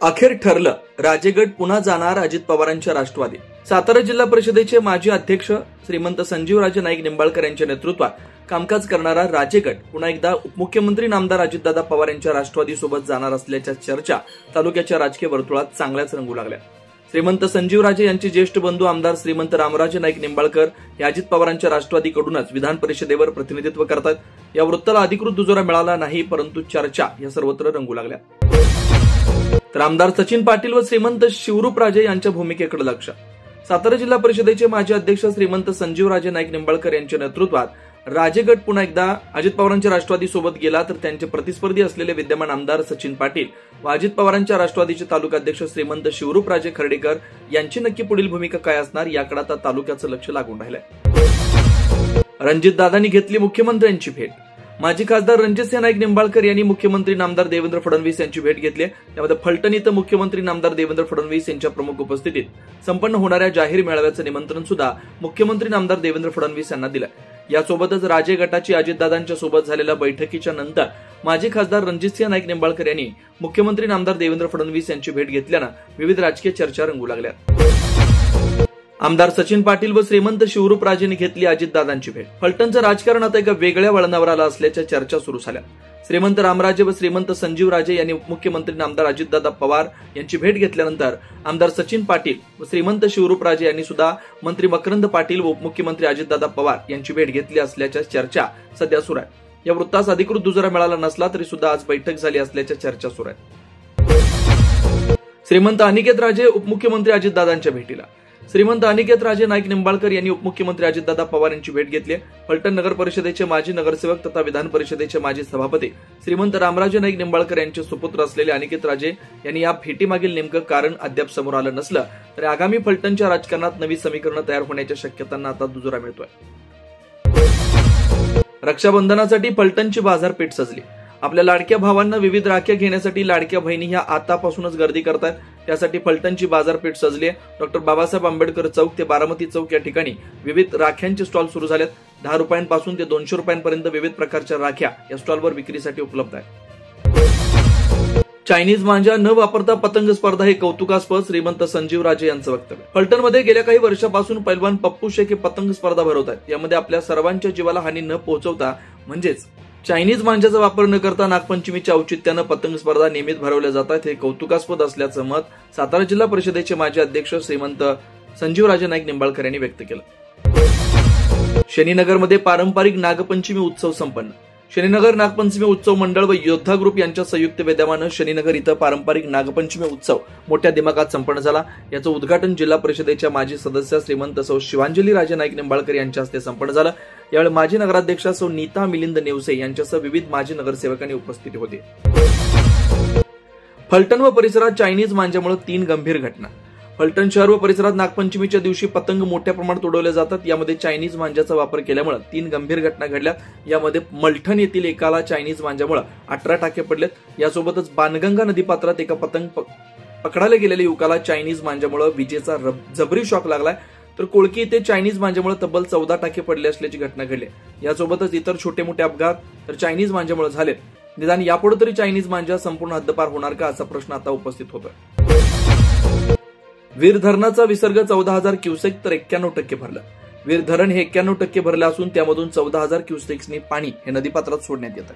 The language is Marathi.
अखेर ठरलं, राजेगट पुन्हा जाणार अजित पवारांच्या राष्ट्रवादी। सातारा जिल्हा परिषदेचे माजी अध्यक्ष श्रीमंत संजीवराजे नाईक निंबाळकर यांच्या नेतृत्वात कामकाज करणारा राजेगट पुन्हा एकदा उपमुख्यमंत्री नामदार अजितदादा पवार यांच्या राष्ट्रवादी सोबत जाणार असल्याच्या चर्चा तालुक्याच्या राजकीय वर्तुळात चांगल्याच रंगू लागल्या। श्रीमंत संजीवराजे यांचे ज्येष्ठ बंधू आमदार श्रीमंत रामराजे नाईक निंबाळकर हे अजित पवारांच्या राष्ट्रवादीकडूनच विधान परिषदेवर प्रतिनिधित्व करतात। या वृत्ताला अधिकृत दुजोरा मिळाला नाही, परंतु चर्चा या सर्वत्र रंगू लागल्या। तर आमदार सचिन पाटील व श्रीमंत शिवरूपराजे यांच्या भूमिकेकडे लक्ष। सातारा जिल्हा परिषदेचे माजी अध्यक्ष श्रीमंत संजीवराजे नाईक निंबाळकर यांच्या नेतृत्वात राजेगट पुन्हा एकदा अजित पवारांच्या राष्ट्रवादी सोबत गेला, तर त्यांचे प्रतिस्पर्धी असलेले विद्यमान आमदार सचिन पाटील व अजित पवारांच्या राष्ट्रवादीचे तालुकाध्यक्ष श्रीमंत शिवरूपराजे खर्डेकर यांची नक्की पुढील भूमिका काय असणार याकडे आता तालुक्याचं लक्ष लागून राहिलंय। रणजितदादांनी घेतली मुख्यमंत्र्यांची भेट। माजी खासदार रणजितसिंह नाईक निंबाळकर यांनी मुख्यमंत्री नामदार देवेंद्र फडणवीस यांची भेट घेतली। त्यामध्ये फलटण इथं मुख्यमंत्री नामदार देवेंद्र फडणवीस यांच्या प्रमुख उपस्थितीत संपन्न होणाऱ्या जाहीर मेळाव्याचं निमंत्रण सुद्धा मुख्यमंत्री नामदार देवेंद्र फडणवीस यांना दिलं। यासोबतच राजे गटाची अजितदादांच्या सोबत झालेल्या बैठकीच्या नंतर माजी खासदार रणजितसिंह नाईक निंबाळकर यांनी मुख्यमंत्री नामदार देवेंद्र फडणवीस यांची भेट घेतल्यानं विविध राजकीय चर्चा रंगू लागल्या। आमदार सचिन पाटील व श्रीमंत शिवरूपराजेंनी घेतली अजितदादांची भेट। फलटणचं राजकारण आता एका वेगळ्या वळणावर आलं असल्याच्या चर्चा सुरू झाल्या। श्रीमंत रामराजे व श्रीमंत संजीवराजे यांनी मुख्यमंत्री नामदार अजितदादा पवार यांची भेट घेतल्यानंतर आमदार सचिन पाटील व श्रीमंत शिवरूपराजे यांनी सुद्धा मंत्री मकरंद पाटील व उपमुख्यमंत्री अजितदादा पवार यांची भेट घेतली असल्याच्या चर्चा सध्या सुरू आहे। या वृत्तास अधिकृत दुजोरा मिळाला नसला तरी सुद्धा आज बैठक झाली असल्याच्या चर्चा सुरू आहेत। श्रीमंत अनिकेत राजे उपमुख्यमंत्री अजितदादांच्या भेटीला। श्रीमंत अनिकेत राजे नाईक निंबाळकर यांनी उपमुख्यमंत्री अजितदादा पवार यांची भेट घेतली। फलटण नगर परिषदेचे माजी नगरसेवक तथा विधान परिषदेचे माजी सभापती श्रीमंत रामराजे नाईक निंबाळकर यांचे सुपुत्र असलेले अनिकेत राजे यांनी या भेटीमागील नेमकं कारण अद्याप समोर आलं नसलं तरी आगामी फलटणच्या राजकारणात नवी समीकरणं तयार होण्याच्या शक्यतांना आता दुजोरा मिळतोय। रक्षाबंधनासाठी फलटणची बाजारपेठ सजली। आपल्या लाडक्या भावांना विविध राख्या घेण्यासाठी लाडक्या बहिणी ह्या आतापासूनच गर्दी करतात। त्यासाठी फलटणची बाजारपेठ सजली आहे। डॉक्टर बाबासाहेब आंबेडकर चौक ते बारामती चौक या ठिकाणी विविध राख्यांचे स्टॉल सुरू झालेत। 10 रुपयांपासून ते 200 रुपयांपर्यंत विविध प्रकारच्या राख्या या स्टॉलवर विक्रीसाठी उपलब्ध आहेत। चायनीज मांजा न वापरता पतंग स्पर्धा हे कौतुकास्पद श्रीमंत संजीवराजे यांचं वक्तव्य। फलटणमध्ये गेल्या काही वर्षापासून पैलवान पप्पू शेख हे पतंग स्पर्धा भरवतात। यामध्ये आपल्या सर्वांच्या जीवाला हानी न पोहोचवता म्हणजेच चायनीज मांजाचा वापर न करता नागपंचमीच्या औचित्यानं पतंग स्पर्धा नियमित भरवल्या जातात। हे कौतुकास्पद असल्याचं मत सातारा जिल्हा परिषदेचे माजी अध्यक्ष श्रीमंत संजीवराजे नाईक निंबाळकर यांनी व्यक्त केलं। शनीनगरमध्ये पारंपरिक नागपंचमी उत्सव संपन्न। शनीनगर नागपंचमी उत्सव मंडळ व योद्धा ग्रुप यांच्या संयुक्त विद्यमानं शनीनगर इथं पारंपरिक नागपंचमी उत्सव मोठ्या दिमाखात संपन्न झाला। याचं उद्घाटन जिल्हा परिषदेच्या माजी सदस्य श्रीमंत सौ शिवांजली राजे नाईक निंबाळकर यांच्या हस्ते संपन्न झालं। यावेळी माजी नगराध्यक्षा सौ नीता मिलिंद नेवसे यांच्यासह विविध माजी नगरसेवकांनी उपस्थित होते। फलटण व परिसरात चायनीज मांजामुळे 3 गंभीर घटना। फलटण शहर व परिसरात नागपंचमीच्या दिवशी पतंग मोठ्या प्रमाणात उडवले जातात। यामध्ये चायनीज मांजाचा वापर केल्यामुळे 3 गंभीर घटना घडल्यात। यामध्ये मलठण येथील एकाला चायनीज मांजामुळे 18 टाके पडलेत। यासोबतच बाणगंगा नदीपात्रात एका पतंग पकडायला गेलेल्या युवकाला चायनीज मांजामुळे विजेचा जबरी शॉक लागलाय। तर कोळकी येथे चायनीज मांजामुळे तब्बल 14 टाके पडले असल्याची घटना घडली। यासोबतच इतर छोटे मोठे अपघात तर चायनीज मांजामुळे झाले। निदान यापुढे तरी चायनीज मांजा संपूर्ण हद्दपार होणार का असा प्रश्न आता उपस्थित होतोय। वीर धरणाचा विसर्ग 14,000 क्युसेक तर 91% भरलं। वीर धरण हे 91% भरलं असून त्यामधून 14,000 क्युसेक्सनी पाणी हे नदीपात्रात सोडण्यात येतं।